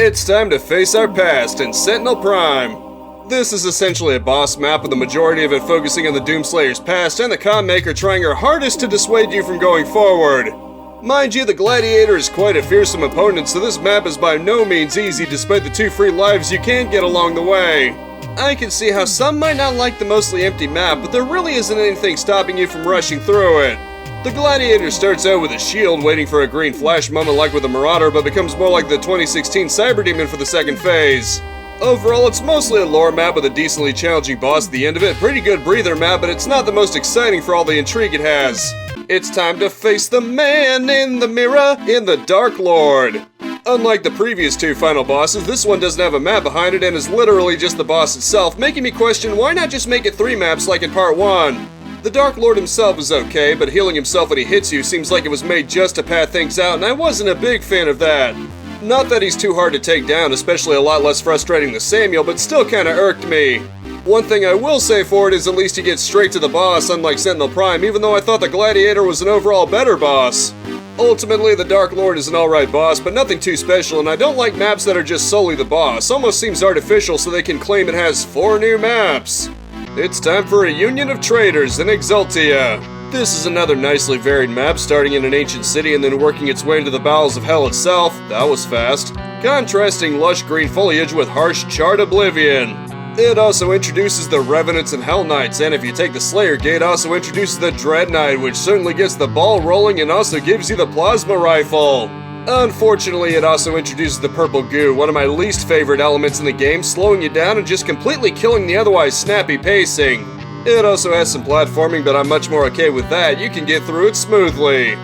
It's time to face our past in Sentinel Prime. This is essentially a boss map with the majority of it focusing on the Doomslayer's past and the Con Maker trying her hardest to dissuade you from going forward. Mind you, the Gladiator is quite a fearsome opponent, so this map is by no means easy despite the 2 free lives you can get along the way. I can see how some might not like the mostly empty map, but there really isn't anything stopping you from rushing through it. The Gladiator starts out with a shield waiting for a green flash moment like with the Marauder, but becomes more like the 2016 Cyber Demon for the second phase. Overall, it's mostly a lore map with a decently challenging boss at the end of it, pretty good breather map, but it's not the most exciting for all the intrigue it has. It's time to face the man in the mirror in the Dark Lord. Unlike the previous 2 final bosses, this one doesn't have a map behind it and is literally just the boss itself, making me question why not just make it 3 maps like in part 1. The Dark Lord himself is okay, but healing himself when he hits you seems like it was made just to pad things out, and I wasn't a big fan of that. Not that he's too hard to take down, especially a lot less frustrating than Samuel, but still kinda irked me. One thing I will say for it is at least he gets straight to the boss, unlike Sentinel Prime, even though I thought the Gladiator was an overall better boss. Ultimately, the Dark Lord is an alright boss, but nothing too special, and I don't like maps that are just solely the boss. Almost seems artificial so they can claim it has 4 new maps. It's time for a union of traders in Exultia. This is another nicely varied map, starting in an ancient city and then working its way into the bowels of hell itself. That was fast. Contrasting lush green foliage with harsh charred oblivion. It also introduces the Revenants and Hell Knights, and if you take the Slayer Gate, also introduces the Dread Knight, which certainly gets the ball rolling and also gives you the Plasma Rifle. Unfortunately, it also introduces the Purple Goo, one of my least favorite elements in the game, slowing you down and just completely killing the otherwise snappy pacing. It also has some platforming, but I'm much more okay with that. You can get through it smoothly.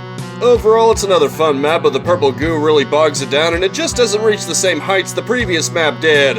Overall, it's another fun map, but the Purple Goo really bogs it down, and it just doesn't reach the same heights the previous map did.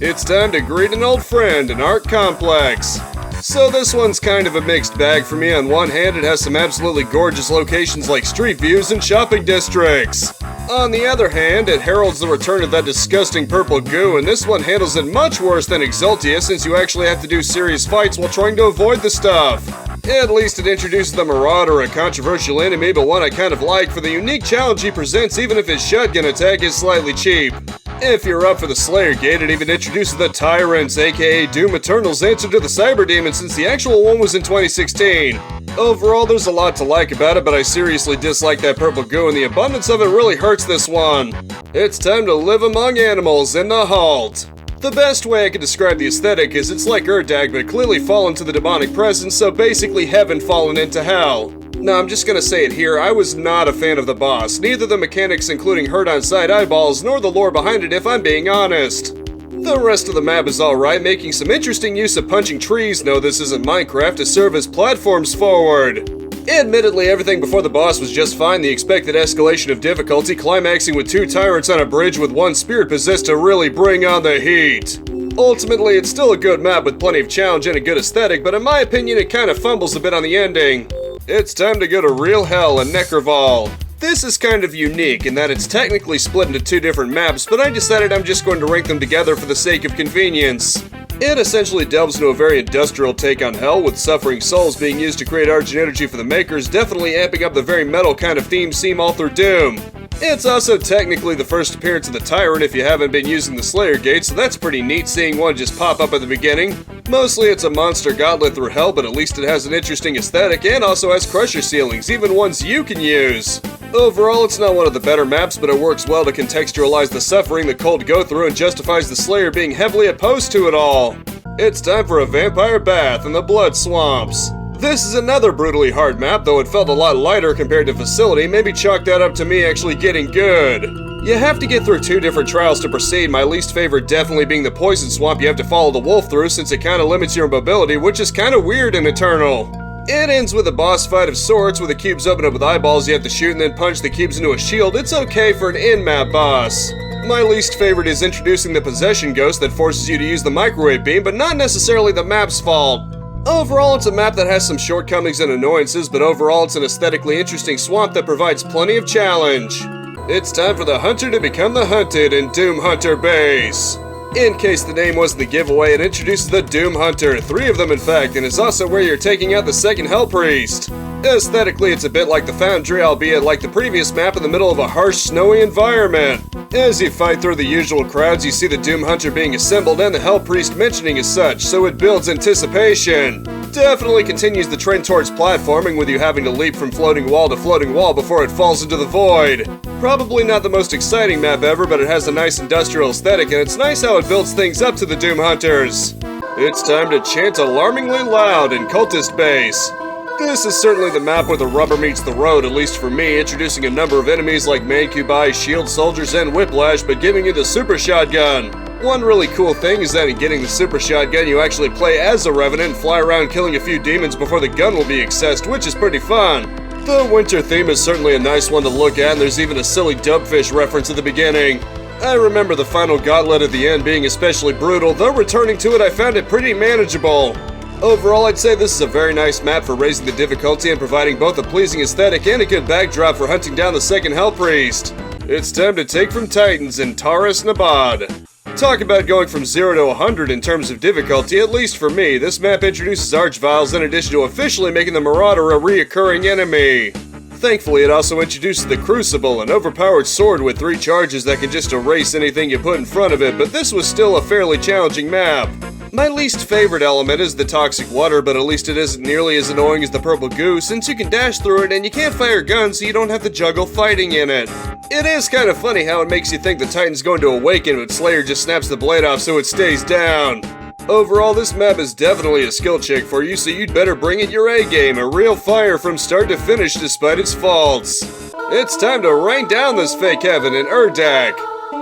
It's time to greet an old friend, an art complex. So this one's kind of a mixed bag for me. On one hand, it has some absolutely gorgeous locations like street views and shopping districts. On the other hand, it heralds the return of that disgusting purple goo, and this one handles it much worse than Exultia since you actually have to do serious fights while trying to avoid the stuff. At least it introduces the Marauder, a controversial enemy, but one I kind of like for the unique challenge he presents even if his shotgun attack is slightly cheap. If you're up for the Slayer Gate, it even introduces the Tyrants, aka Doom Eternal's answer to the Cyber Demon since the actual one was in 2016. Overall, there's a lot to like about it, but I seriously dislike that purple goo, and the abundance of it really hurts this one. It's time to live among animals in the Holt. The best way I could describe the aesthetic is it's like Urdak, but clearly fallen to the demonic presence, so basically heaven fallen into hell. Now, I'm just gonna say it here, I was not a fan of the boss, neither the mechanics including hurt on side eyeballs, nor the lore behind it if I'm being honest. The rest of the map is alright, making some interesting use of punching trees, no this isn't Minecraft, to serve as platforms forward. Admittedly, everything before the boss was just fine, the expected escalation of difficulty, climaxing with 2 tyrants on a bridge with 1 spirit possessed to really bring on the heat. Ultimately, it's still a good map with plenty of challenge and a good aesthetic, but in my opinion it kinda fumbles a bit on the ending. It's time to go to real hell in Nekravol. This is kind of unique in that it's technically split into 2 different maps, but I decided I'm just going to rank them together for the sake of convenience. It essentially delves into a very industrial take on hell, with suffering souls being used to create Argent energy for the makers, definitely amping up the very metal kind of theme seen all through Doom. It's also technically the first appearance of the Tyrant if you haven't been using the Slayer Gate, so that's pretty neat seeing one just pop up at the beginning. Mostly it's a monster gauntlet through hell, but at least it has an interesting aesthetic and also has crusher ceilings, even ones you can use. Overall, it's not one of the better maps, but it works well to contextualize the suffering the Cult go through and justifies the Slayer being heavily opposed to it all. It's time for a vampire bath in the Blood Swamps. This is another brutally hard map, though it felt a lot lighter compared to Facility, maybe chalk that up to me actually getting good. You have to get through 2 different trials to proceed, my least favorite definitely being the Poison Swamp you have to follow the wolf through since it kinda limits your mobility, which is kinda weird in Eternal. It ends with a boss fight of sorts, where the cubes open up with eyeballs you have to shoot and then punch the cubes into a shield. It's okay for an in-map boss. My least favorite is introducing the Possession Ghost that forces you to use the microwave beam, but not necessarily the map's fault. Overall, it's a map that has some shortcomings and annoyances, but overall it's an aesthetically interesting swamp that provides plenty of challenge. It's time for the hunter to become the hunted in Doom Hunter Base. In case the name wasn't the giveaway, it introduces the Doom Hunter, 3 of them in fact, and is also where you're taking out the second Hell Priest. Aesthetically, it's a bit like the Foundry, albeit like the previous map in the middle of a harsh, snowy environment. As you fight through the usual crowds, you see the Doom Hunter being assembled and the Hell Priest mentioning as such, so it builds anticipation. Definitely continues the trend towards platforming, with you having to leap from floating wall to floating wall before it falls into the void. Probably not the most exciting map ever, but it has a nice industrial aesthetic, and it's nice how it builds things up to the Doom Hunters. It's time to chant alarmingly loud in Cultist Base. This is certainly the map where the rubber meets the road, at least for me, introducing a number of enemies like Mancubi, Shield Soldiers, and Whiplash, but giving you the Super Shotgun. One really cool thing is that in getting the Super Shotgun, you actually play as a Revenant and fly around killing a few demons before the gun will be accessed, which is pretty fun. The winter theme is certainly a nice one to look at, and there's even a silly dubfish reference at the beginning. I remember the final gauntlet at the end being especially brutal, though returning to it I found it pretty manageable. Overall, I'd say this is a very nice map for raising the difficulty and providing both a pleasing aesthetic and a good backdrop for hunting down the second Hell Priest. It's time to take from Titans in Taurus Nabad. Talk about going from 0 to 100 in terms of difficulty, at least for me, this map introduces Archviles in addition to officially making the Marauder a reoccurring enemy. Thankfully, it also introduces the Crucible, an overpowered sword with 3 charges that can just erase anything you put in front of it, but this was still a fairly challenging map. My least favorite element is the toxic water, but at least it isn't nearly as annoying as the purple goo, since you can dash through it and you can't fire guns, so you don't have to juggle fighting in it. It is kind of funny how it makes you think the Titan's going to awaken, but Slayer just snaps the blade off so it stays down. Overall, this map is definitely a skill check for you, so you'd better bring it your A-game, a real fire from start to finish despite its faults. It's time to rain down this fake heaven in Urdak.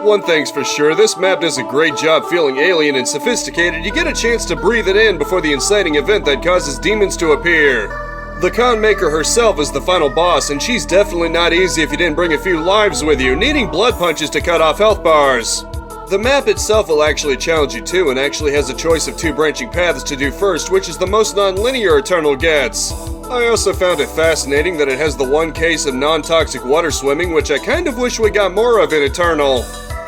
One thing's for sure, this map does a great job feeling alien and sophisticated. You get a chance to breathe it in before the inciting event that causes demons to appear. The Con Maker herself is the final boss, and she's definitely not easy if you didn't bring a few lives with you, needing blood punches to cut off health bars. The map itself will actually challenge you too, and actually has a choice of 2 branching paths to do first, which is the most non-linear Eternal gets. I also found it fascinating that it has the one case of non-toxic water swimming, which I kind of wish we got more of in Eternal.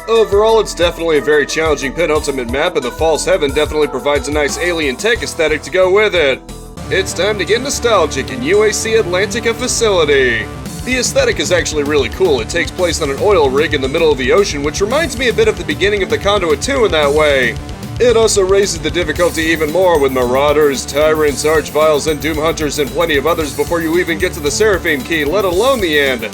Overall, it's definitely a very challenging penultimate map, and the False Heaven definitely provides a nice alien tech aesthetic to go with it. It's time to get nostalgic in UAC Atlantica Facility. The aesthetic is actually really cool. It takes place on an oil rig in the middle of the ocean, which reminds me a bit of the beginning of the Conduit 2 in that way. It also raises the difficulty even more with Marauders, Tyrants, Archviles, and Doom Hunters, and plenty of others before you even get to the Seraphim Key, let alone the end.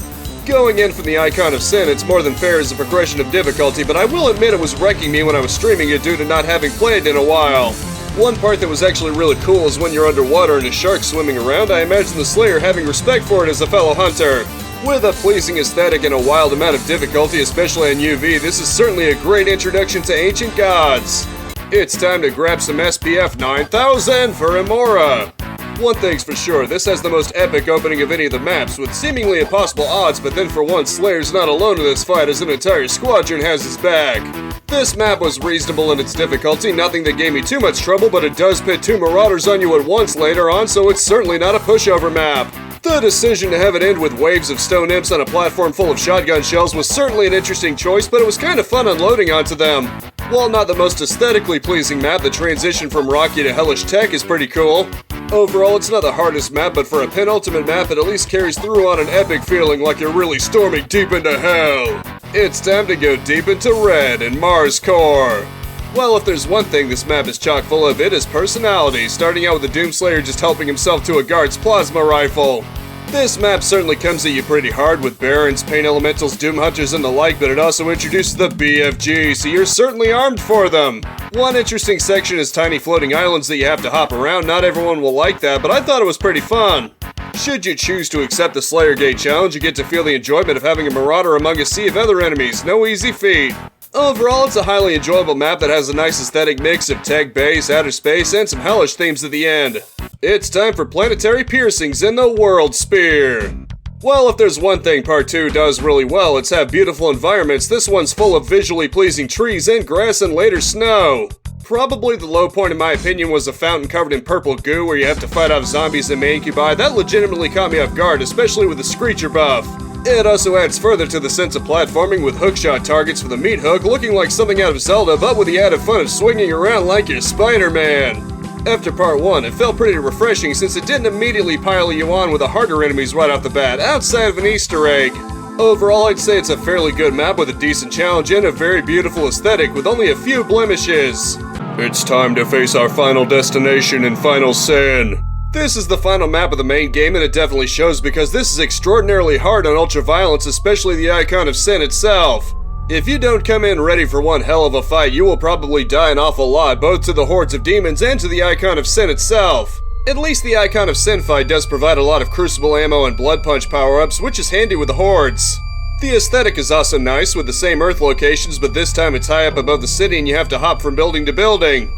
Going in from the Icon of Sin, it's more than fair as a progression of difficulty, but I will admit it was wrecking me when I was streaming it due to not having played in a while. One part that was actually really cool is when you're underwater and a shark swimming around. I imagine the Slayer having respect for it as a fellow hunter. With a pleasing aesthetic and a wild amount of difficulty, especially on UV, this is certainly a great introduction to ancient gods. It's time to grab some SPF 9000 for Immora. One thing's for sure, this has the most epic opening of any of the maps, with seemingly impossible odds, but then for once, Slayer's not alone in this fight as an entire squadron has his back. This map was reasonable in its difficulty, nothing that gave me too much trouble, but it does pit 2 Marauders on you at once later on, so it's certainly not a pushover map. The decision to have it end with waves of stone imps on a platform full of shotgun shells was certainly an interesting choice, but it was kind of fun unloading onto them. While not the most aesthetically pleasing map, the transition from rocky to hellish tech is pretty cool. Overall, it's not the hardest map, but for a penultimate map, it at least carries through on an epic feeling like you're really storming deep into hell. It's time to go deep into red in Mars Core. Well, if there's one thing this map is chock full of, it is personality, starting out with the Doomslayer just helping himself to a guard's plasma rifle. This map certainly comes at you pretty hard with Barons, Pain Elementals, Doom Hunters, and the like, but it also introduces the BFG, so you're certainly armed for them. One interesting section is tiny floating islands that you have to hop around. Not everyone will like that, but I thought it was pretty fun. Should you choose to accept the Slayer Gate challenge, you get to feel the enjoyment of having a Marauder among a sea of other enemies. No easy feat. Overall, it's a highly enjoyable map that has a nice aesthetic mix of tech, base, outer space, and some hellish themes at the end. It's time for planetary piercings in the World Spear. Well, if there's one thing Part 2 does really well, it's have beautiful environments. This one's full of visually pleasing trees and grass and later snow. Probably the low point in my opinion was a fountain covered in purple goo where you have to fight off zombies and mancubi. That legitimately caught me off guard, especially with the Screecher buff. It also adds further to the sense of platforming with hookshot targets for the meat hook, looking like something out of Zelda, but with the added fun of swinging around like you're Spider-Man. After part 1, it felt pretty refreshing since it didn't immediately pile you on with the harder enemies right off the bat, outside of an Easter egg. Overall, I'd say it's a fairly good map with a decent challenge and a very beautiful aesthetic with only a few blemishes. It's time to face our final destination and final sin. This is the final map of the main game, and it definitely shows because this is extraordinarily hard on ultraviolence, especially the icon of sin itself. If you don't come in ready for one hell of a fight, you will probably die an awful lot, both to the hordes of demons and to the icon of sin itself. At least the icon of sin fight does provide a lot of crucible ammo and blood punch power-ups, which is handy with the hordes. The aesthetic is also nice with the same earth locations, but this time it's high up above the city and you have to hop from building to building.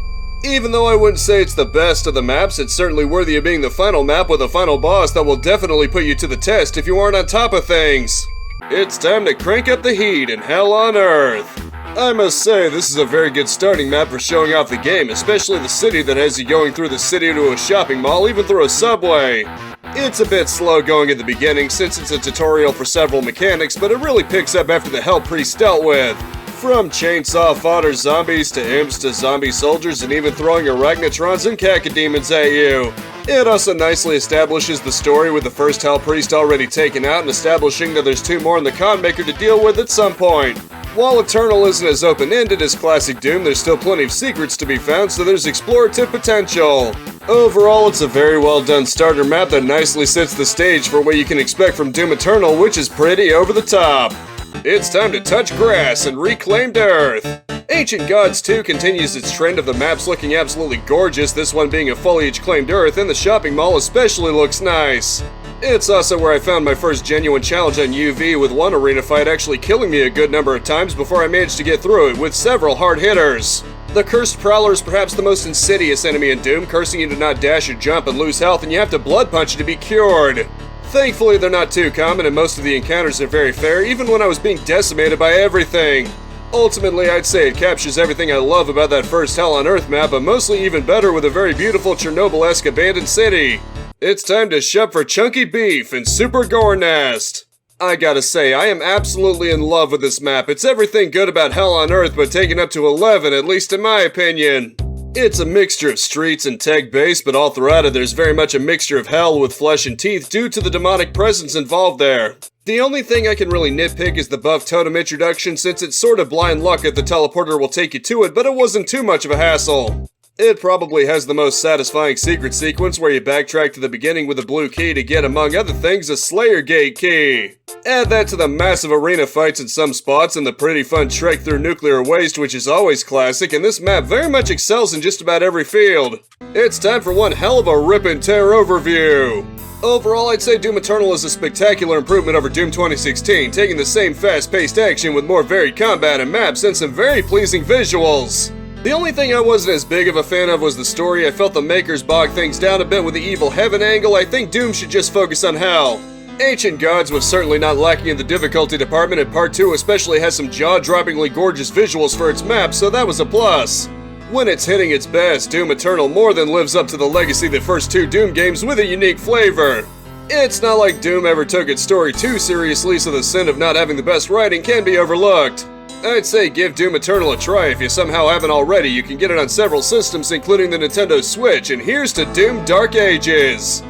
Even though I wouldn't say it's the best of the maps, it's certainly worthy of being the final map with a final boss that will definitely put you to the test if you aren't on top of things. It's time to crank up the heat in Hell on Earth. I must say, this is a very good starting map for showing off the game, especially the city that has you going through the city to a shopping mall, even through a subway. It's a bit slow going at the beginning since it's a tutorial for several mechanics, but it really picks up after the Hell Priest dealt with. From chainsaw fodder zombies to imps to zombie soldiers and even throwing arachnotrons and cacodemons at you. It also nicely establishes the story with the first Hell Priest already taken out and establishing that there's 2 more in the Con Maker to deal with at some point. While Eternal isn't as open-ended as classic Doom, there's still plenty of secrets to be found, so there's explorative potential. Overall, it's a very well done starter map that nicely sets the stage for what you can expect from Doom Eternal, which is pretty over the top. It's time to touch grass and reclaimed Earth. Ancient Gods 2 continues its trend of the maps looking absolutely gorgeous, this one being a foliage-claimed Earth, and the shopping mall especially looks nice. It's also where I found my first genuine challenge on UV, with one arena fight actually killing me a good number of times before I managed to get through it with several hard hitters. The Cursed Prowler is perhaps the most insidious enemy in Doom, cursing you to not dash or jump and lose health, and you have to blood punch to be cured. Thankfully, they're not too common and most of the encounters are very fair, even when I was being decimated by everything. Ultimately, I'd say it captures everything I love about that first Hell on Earth map, but mostly even better with a very beautiful Chernobyl-esque abandoned city. It's time to shove for chunky beef and Super Gore Nest. I gotta say, I am absolutely in love with this map. It's everything good about Hell on Earth, but taken up to 11, at least in my opinion. It's a mixture of streets and tech base, but all throughout it there's very much a mixture of hell with flesh and teeth due to the demonic presence involved there. The only thing I can really nitpick is the buff totem introduction, since it's sort of blind luck that the teleporter will take you to it, but it wasn't too much of a hassle. It probably has the most satisfying secret sequence where you backtrack to the beginning with a blue key to get, among other things, a Slayer Gate key. Add that to the massive arena fights in some spots and the pretty fun trek through nuclear waste, which is always classic, and this map very much excels in just about every field. It's time for one hell of a rip and tear overview. Overall, I'd say Doom Eternal is a spectacular improvement over Doom 2016, taking the same fast-paced action with more varied combat and maps and some very pleasing visuals. The only thing I wasn't as big of a fan of was the story. I felt the makers bogged things down a bit with the evil heaven angle. I think Doom should just focus on hell. Ancient Gods was certainly not lacking in the difficulty department, and Part 2 especially has some jaw-droppingly gorgeous visuals for its map, so that was a plus. When it's hitting its best, Doom Eternal more than lives up to the legacy of the first 2 Doom games with a unique flavor. It's not like Doom ever took its story too seriously, so the sin of not having the best writing can be overlooked. I'd say give Doom Eternal a try if you somehow haven't already. You can get it on several systems, including the Nintendo Switch, and here's to Doom Dark Ages!